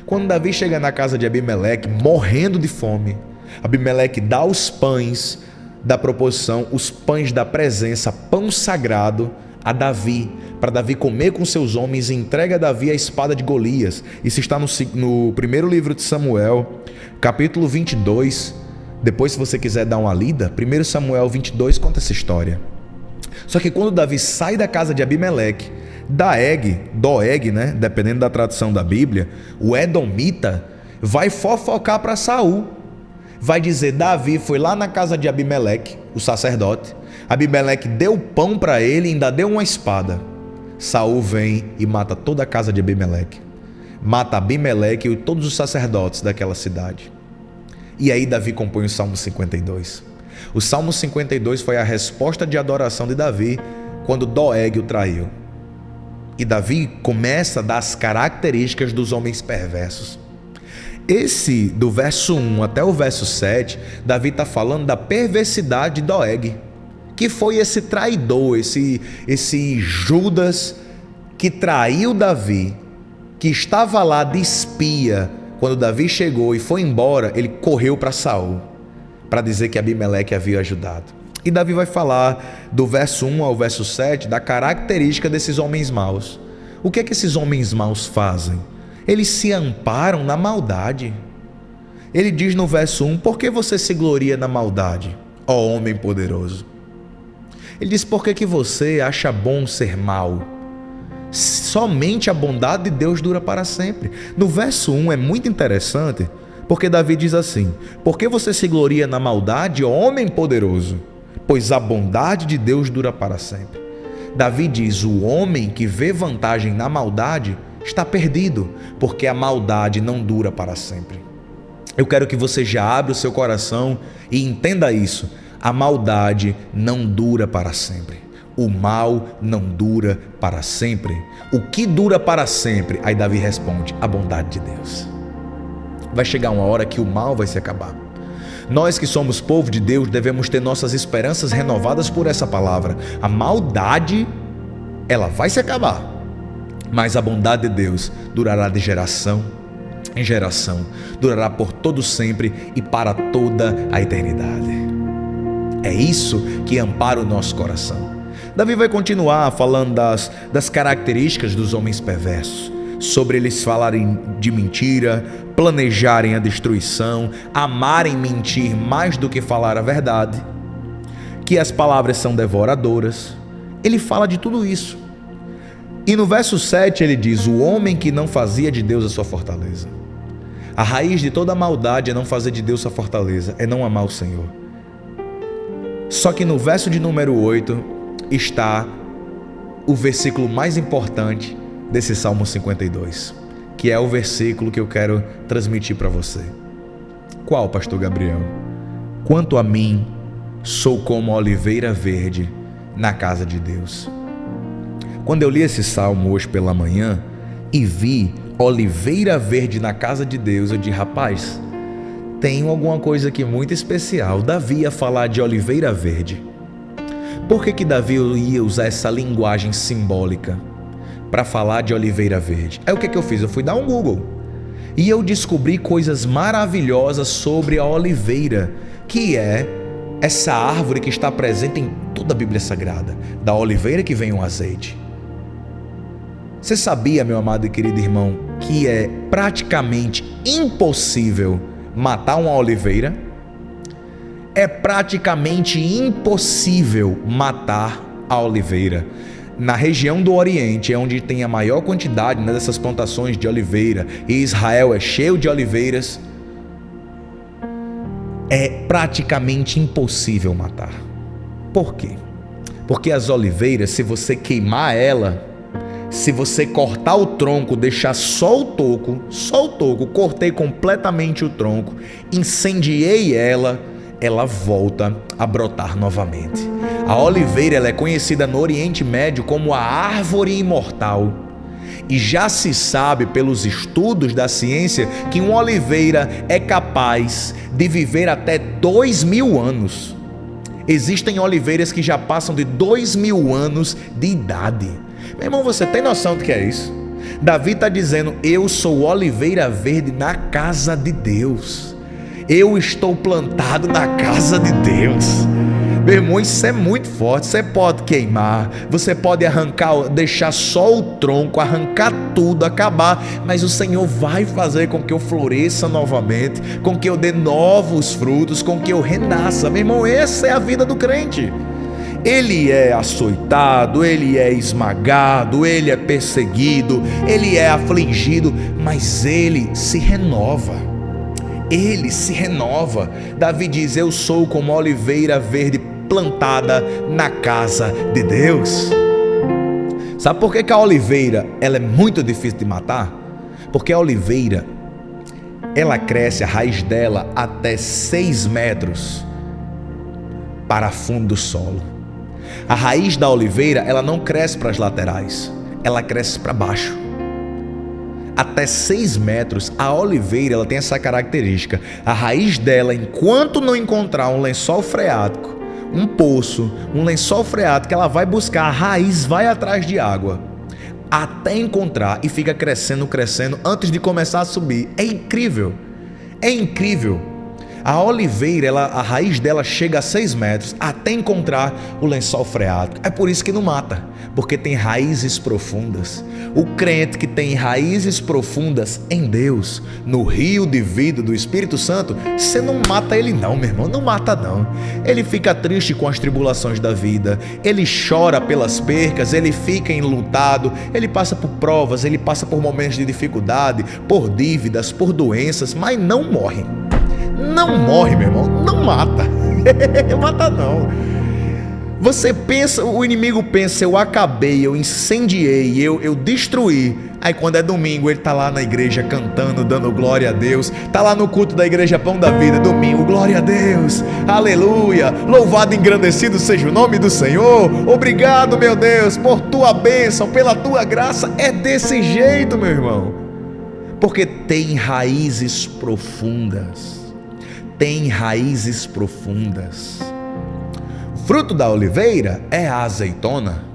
Quando Davi chega na casa de Abimeleque, morrendo de fome, Abimeleque dá os pães da proposição, os pães da presença, pão sagrado, a Davi, para Davi comer com seus homens, e entrega a Davi a espada de Golias. Isso está no primeiro livro de Samuel, capítulo 22. Depois, se você quiser dar uma lida, 1 Samuel 22 conta essa história. Só que quando Davi sai da casa de Abimeleque, Doeg, né? Dependendo da tradução da Bíblia, o edomita vai fofocar para Saul. Vai dizer: Davi foi lá na casa de Abimeleque, o sacerdote. Abimeleque deu pão para ele e ainda deu uma espada. Saul vem e mata toda a casa de Abimeleque. Mata Abimeleque e todos os sacerdotes daquela cidade. E aí Davi compõe o Salmo 52. O Salmo 52 foi a resposta de adoração de Davi quando Doeg o traiu. E Davi começa a dar as características dos homens perversos. Esse, do verso 1 até o verso 7, Davi está falando da perversidade de Doeg, que foi esse traidor, esse Judas que traiu Davi, que estava lá de espia. Quando Davi chegou e foi embora, ele correu para Saul, para dizer que Abimeleque havia ajudado. E Davi vai falar do verso 1 ao verso 7, da característica desses homens maus. O que é que esses homens maus fazem? Eles se amparam na maldade. Ele diz no verso 1, por que você se gloria na maldade, ó homem poderoso? Ele diz, por que você acha bom ser mau? Somente a bondade de Deus dura para sempre. No verso 1 é muito interessante, porque Davi diz assim, por que você se gloria na maldade, ó homem poderoso? Pois a bondade de Deus dura para sempre. Davi diz, o homem que vê vantagem na maldade está perdido, porque a maldade não dura para sempre. Eu quero que você já abra o seu coração e entenda isso. A maldade não dura para sempre. O mal não dura para sempre. O que dura para sempre? Aí Davi responde, a bondade de Deus. Vai chegar uma hora que o mal vai se acabar. Nós que somos povo de Deus devemos ter nossas esperanças renovadas por essa palavra. A maldade, ela vai se acabar, mas a bondade de Deus durará de geração em geração, durará por todo sempre e para toda a eternidade. É isso que ampara o nosso coração. Davi vai continuar falando das características dos homens perversos, sobre eles falarem de mentira, planejarem a destruição, amarem mentir mais do que falar a verdade, que as palavras são devoradoras. Ele fala de tudo isso. E no verso 7 ele diz, o homem que não fazia de Deus a sua fortaleza. A raiz de toda maldade é não fazer de Deus a fortaleza, é não amar o Senhor. Só que no verso de número 8 está o versículo mais importante desse Salmo 52, que é o versículo que eu quero transmitir para você. Qual, pastor Gabriel? Quanto a mim, sou como a oliveira verde na casa de Deus. Quando eu li esse salmo hoje pela manhã e vi oliveira verde na casa de Deus, eu disse, rapaz, tem alguma coisa aqui muito especial. Davi ia falar de oliveira verde. Por que Davi ia usar essa linguagem simbólica para falar de oliveira verde? Aí o que eu fiz? Eu fui dar um Google e eu descobri coisas maravilhosas sobre a oliveira, que é essa árvore que está presente em toda a Bíblia Sagrada. Da oliveira que vem o azeite. Você sabia, meu amado e querido irmão, que é praticamente impossível matar uma oliveira? É praticamente impossível matar a oliveira. Na região do Oriente é onde tem a maior quantidade, né, dessas plantações de oliveira, e Israel é cheio de oliveiras. É praticamente impossível matar. Por quê? Porque as oliveiras, se você queimar ela, Se você cortar o tronco, deixar só o toco, cortei completamente o tronco, incendiei ela volta a brotar novamente. A oliveira ela é conhecida no Oriente Médio como a árvore imortal. E já se sabe pelos estudos da ciência que uma oliveira é capaz de viver até 2000 anos. Existem oliveiras que já passam de 2000 anos de idade. Meu irmão, você tem noção do que é isso? Davi está dizendo: eu sou oliveira verde na casa de Deus. Eu estou plantado na casa de Deus. Meu irmão, isso é muito forte. Você pode queimar, você pode arrancar, deixar só o tronco, arrancar tudo, acabar, mas o Senhor vai fazer com que eu floresça novamente, com que eu dê novos frutos, com que eu renasça. Meu irmão, essa é a vida do crente. Ele é açoitado, ele é esmagado, ele é perseguido, ele é afligido, mas ele se renova. Ele se renova. Davi diz: eu sou como a oliveira verde plantada na casa de Deus. Sabe por que a oliveira ela é muito difícil de matar? Porque a oliveira ela cresce, a raiz dela, até 6 metros para fundo do solo. A raiz da oliveira ela não cresce para as laterais, ela cresce para baixo. Até 6 metros, a oliveira ela tem essa característica. A raiz dela, enquanto não encontrar um lençol freático, um poço, um lençol freático, ela vai buscar, a raiz vai atrás de água, até encontrar, e fica crescendo, antes de começar a subir. É incrível, é incrível. A oliveira, a raiz dela chega a 6 metros até encontrar o lençol freático. É por isso que não mata, porque tem raízes profundas. O crente que tem raízes profundas em Deus, no rio de vida do Espírito Santo, você não mata ele não, meu irmão, não mata não. Ele fica triste com as tribulações da vida, ele chora pelas percas, ele fica enlutado, ele passa por provas, ele passa por momentos de dificuldade, por dívidas, por doenças, mas não morre. Não morre, meu irmão, não mata. Mata não. Você pensa, o inimigo pensa: eu acabei, eu incendiei, eu destruí. Aí quando é domingo, ele tá lá na igreja cantando, dando glória a Deus. Tá lá no culto da igreja Pão da Vida, domingo, glória a Deus, aleluia, louvado e engrandecido seja o nome do Senhor. Obrigado, meu Deus, por tua bênção, pela tua graça. É desse jeito, meu irmão, porque tem raízes profundas. Tem raízes profundas. O fruto da oliveira é a azeitona.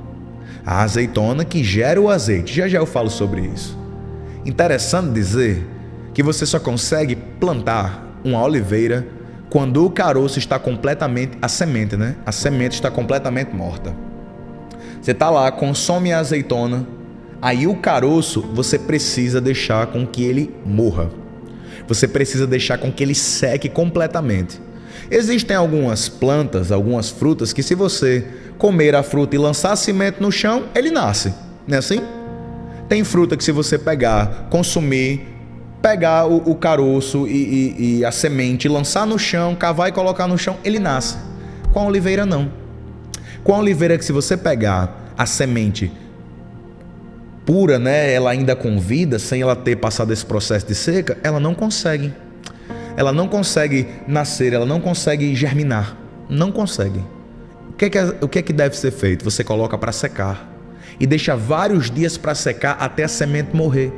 A azeitona que gera o azeite. Já eu falo sobre isso. Interessante dizer que você só consegue plantar uma oliveira quando o caroço está completamente, a semente está completamente morta. Você está lá, consome a azeitona, aí o caroço você precisa deixar com que ele morra. Você precisa deixar com que ele seque completamente. Existem algumas plantas, algumas frutas que se você comer a fruta e lançar semente no chão, ele nasce. Não é assim? Tem fruta que se você pegar, consumir, pegar o caroço e a semente, lançar no chão, cavar e colocar no chão, ele nasce. Com a oliveira não. Com a oliveira que se você pegar a semente pura, ela ainda com vida, sem ela ter passado esse processo de seca, ela não consegue nascer, ela não consegue germinar, não consegue. O que é que deve ser feito? Você coloca para secar e deixa vários dias para secar até a semente morrer.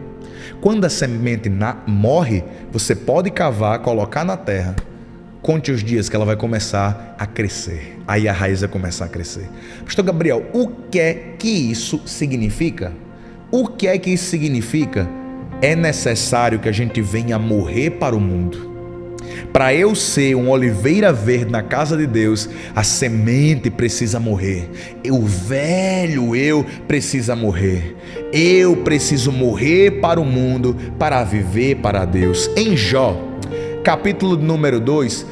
Quando a semente morre, você pode cavar, colocar na terra, conte os dias que ela vai começar a crescer, aí a raiz vai começar a crescer. Pastor Gabriel, o que é que isso significa? O que é que isso significa? É necessário que a gente venha morrer para o mundo. Para eu ser uma oliveira verde na casa de Deus, a semente precisa morrer. O velho eu precisa morrer. Eu preciso morrer para o mundo para viver para Deus. Em Jó, capítulo número 12,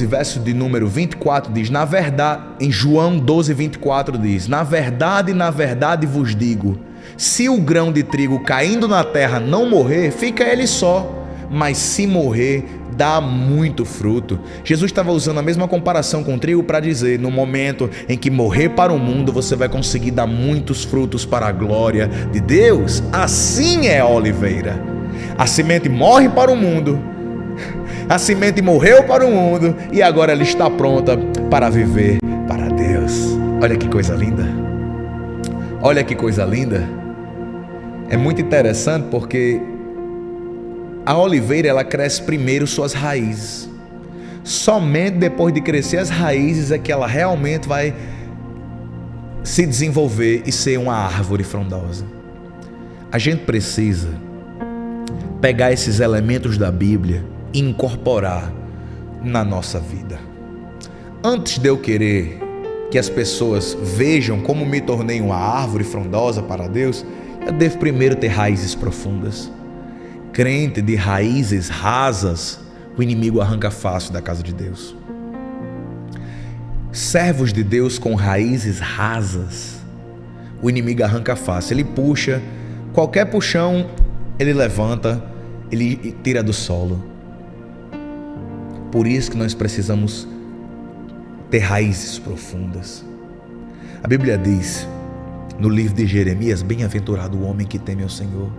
verso de número 24 diz, na verdade, em João 12, 24 diz, na verdade vos digo, se o grão de trigo caindo na terra não morrer, fica ele só, mas se morrer, dá muito fruto. Jesus estava usando a mesma comparação com o trigo para dizer, no momento em que morrer para o mundo, você vai conseguir dar muitos frutos para a glória de Deus. Assim é a oliveira. A semente morre para o mundo, a semente morreu para o mundo e agora ela está pronta para viver para Deus. Olha que coisa linda. Olha que coisa linda. É muito interessante porque a oliveira, ela cresce primeiro suas raízes. Somente depois de crescer as raízes é que ela realmente vai se desenvolver e ser uma árvore frondosa. A gente precisa pegar esses elementos da Bíblia e incorporar na nossa vida. Antes de eu querer que as pessoas vejam como me tornei uma árvore frondosa para Deus, eu devo primeiro ter raízes profundas. Crente de raízes rasas, o inimigo arranca fácil da casa de Deus. Servos de Deus com raízes rasas, o inimigo arranca fácil. Ele puxa, qualquer puxão, ele levanta, ele tira do solo. Por isso que nós precisamos ter raízes profundas. A Bíblia diz, no livro de Jeremias, bem-aventurado o homem que teme ao Senhor.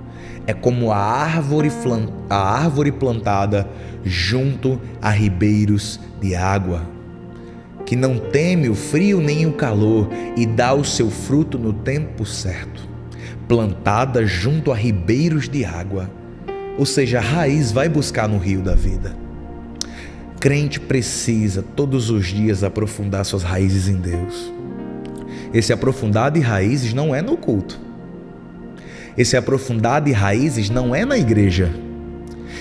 É como a árvore plantada junto a ribeiros de água, que não teme o frio nem o calor e dá o seu fruto no tempo certo. Plantada junto a ribeiros de água, ou seja, a raiz vai buscar no rio da vida. Crente precisa todos os dias aprofundar suas raízes em Deus. Esse aprofundar de raízes não é no culto. Esse aprofundar de raízes não é na igreja.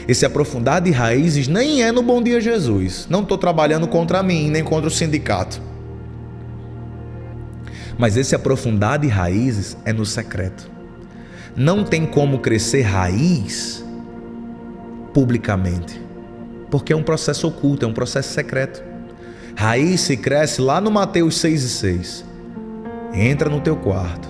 Esse aprofundar de raízes nem é no Bom Dia Jesus. Não estou trabalhando contra mim, nem contra o sindicato. Mas esse aprofundar de raízes é no secreto. Não tem como crescer raiz publicamente, porque é um processo oculto, é um processo secreto. Raiz se cresce lá no Mateus 6:6. Entra no teu quarto,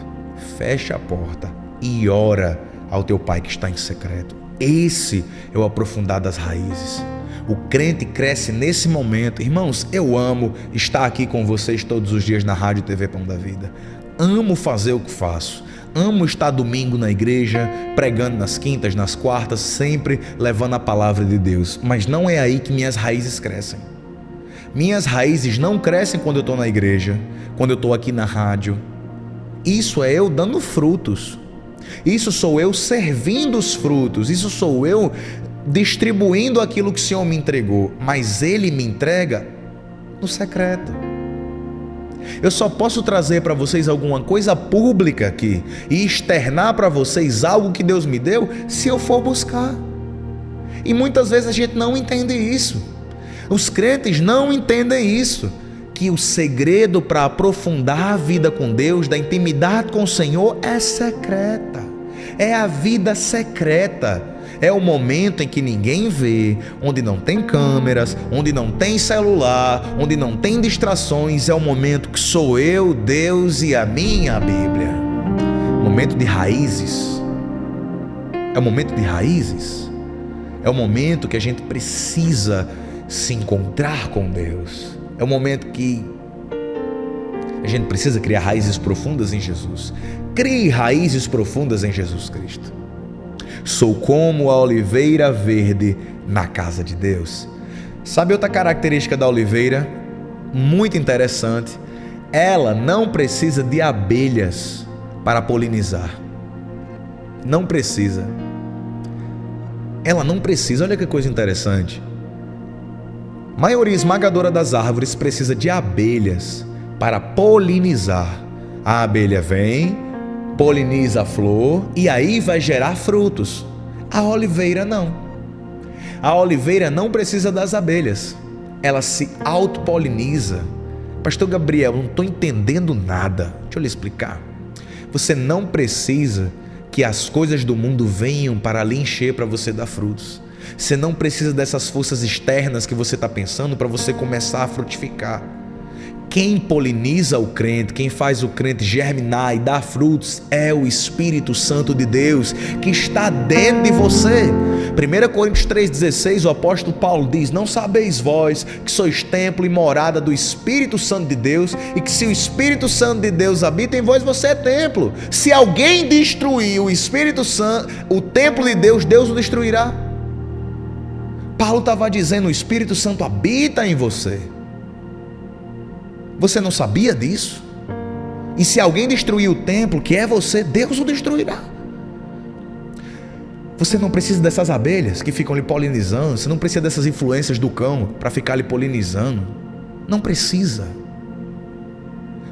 fecha a porta e ora ao teu pai que está em secreto. Esse é o aprofundar das raízes. O crente cresce nesse momento. Irmãos, eu amo estar aqui com vocês todos os dias na Rádio TV Pão da Vida. Amo fazer o que faço. Amo estar domingo na igreja, pregando nas quintas, nas quartas, sempre levando a palavra de Deus. Mas não é aí que minhas raízes crescem. Minhas raízes não crescem quando eu estou na igreja, quando eu estou aqui na rádio. Isso é eu dando frutos. Isso sou eu servindo os frutos. Isso sou eu distribuindo aquilo que o Senhor me entregou. Mas Ele me entrega no secreto. Eu só posso trazer para vocês alguma coisa pública aqui e externar para vocês algo que Deus me deu se eu for buscar. E muitas vezes a gente não entende isso. Os crentes não entendem isso, que o segredo para aprofundar a vida com Deus, da intimidade com o Senhor, é secreta. É a vida secreta. É o momento em que ninguém vê, onde não tem câmeras, onde não tem celular, onde não tem distrações. É o momento que sou eu, Deus e a minha Bíblia. Momento de raízes. É o momento de raízes. É o momento que a gente precisa se encontrar com Deus. É o momento que a gente precisa criar raízes profundas em Jesus. Crie raízes profundas em Jesus Cristo. Sou como a oliveira verde na casa de Deus. Sabe outra característica da oliveira? Muito interessante. Ela não precisa de abelhas para polinizar. Não precisa. Ela não precisa. Olha que coisa interessante. A maioria esmagadora das árvores precisa de abelhas para polinizar. A abelha vem, poliniza a flor e aí vai gerar frutos. A oliveira não. A oliveira não precisa das abelhas. Ela se autopoliniza. Pastor Gabriel, não estou entendendo nada. Deixa eu lhe explicar. Você não precisa que as coisas do mundo venham para lhe encher para você dar frutos. Você não precisa dessas forças externas que você está pensando para você começar a frutificar. quem poliniza o crente, quem faz o crente germinar e dar frutos é o Espírito Santo de Deus que está dentro de você. 1 Coríntios 3,16, o apóstolo Paulo diz: não sabeis vós que sois templo e morada do Espírito Santo de Deus, e que se o Espírito Santo de Deus habita em vós, você é templo. Se alguém destruir o Espírito Santo, o templo de Deus, Deus o destruirá. Paulo estava dizendo: o Espírito Santo habita em você. Você não sabia disso? E se alguém destruir o templo, que é você, Deus o destruirá. Você não precisa dessas abelhas que ficam lhe polinizando. Você não precisa dessas influências do cão para ficar lhe polinizando. Não precisa.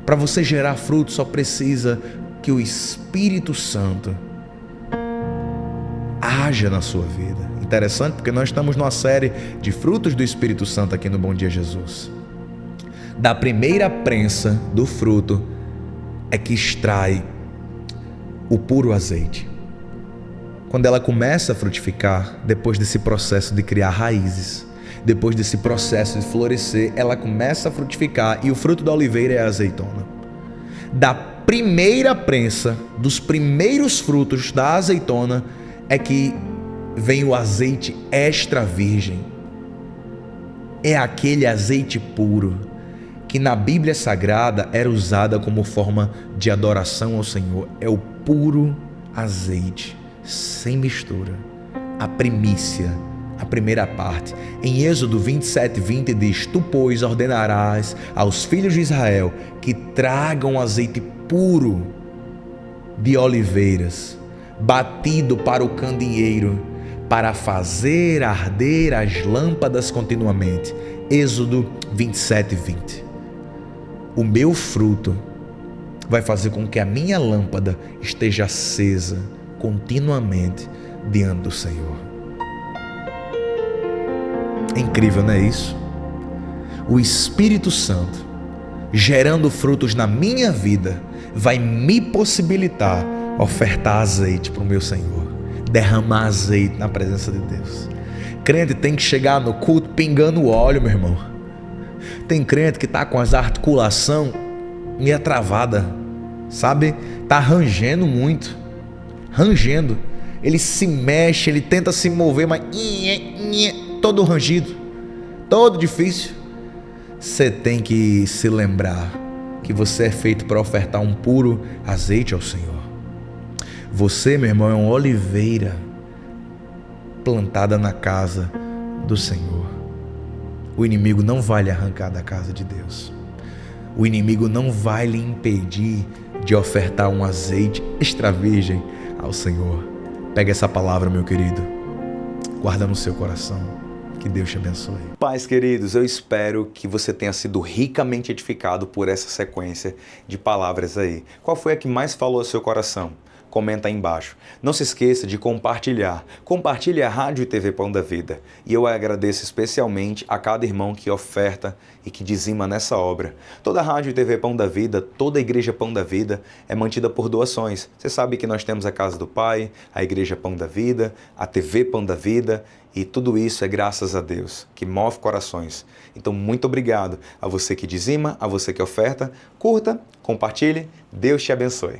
Para você gerar fruto, só precisa que o Espírito Santo haja na sua vida. Interessante, porque nós estamos numa série de frutos do Espírito Santo aqui no Bom Dia Jesus. Da primeira prensa do fruto é que extrai o puro azeite. Quando ela começa a frutificar, depois desse processo de criar raízes, depois desse processo de florescer, ela começa a frutificar e o fruto da oliveira é a azeitona. Da primeira prensa, dos primeiros frutos da azeitona, é que vem o azeite extra virgem. É aquele azeite puro que na Bíblia Sagrada era usada como forma de adoração ao Senhor. É o puro azeite, sem mistura, a primícia, a primeira parte. Em Êxodo 27:20 diz: tu, pois, ordenarás aos filhos de Israel que tragam azeite puro de oliveiras, batido para o candeeiro, para fazer arder as lâmpadas continuamente. Êxodo 27:20. O meu fruto vai fazer com que a minha lâmpada esteja acesa continuamente diante do Senhor. É incrível, não é isso? O Espírito Santo, gerando frutos na minha vida, vai me possibilitar ofertar azeite para o meu Senhor, derramar azeite na presença de Deus. Crente tem que chegar no culto pingando óleo, meu irmão. Tem crente que está com as articulações meio travada, sabe? Está rangendo muito, rangendo. Ele se mexe, ele tenta se mover, mas todo rangido, todo difícil. Você tem que se lembrar que você é feito para ofertar um puro azeite ao Senhor. Você, meu irmão, é uma oliveira plantada na casa do Senhor. O inimigo não vai lhe arrancar da casa de Deus. O inimigo não vai lhe impedir de ofertar um azeite extra virgem ao Senhor. Pega essa palavra, meu querido, guarda no seu coração. Que Deus te abençoe. Pais queridos, eu espero que você tenha sido ricamente edificado por essa sequência de palavras aí. Qual foi a que mais falou ao seu coração? Comenta aí embaixo. Não se esqueça de compartilhar. Compartilhe a Rádio e TV Pão da Vida. E eu agradeço especialmente a cada irmão que oferta e que dizima nessa obra. Toda a Rádio e TV Pão da Vida, toda a Igreja Pão da Vida é mantida por doações. Você sabe que nós temos a Casa do Pai, a Igreja Pão da Vida, a TV Pão da Vida, e tudo isso é graças a Deus, que move corações. Então, muito obrigado a você que dizima, a você que oferta. Curta, compartilhe. Deus te abençoe.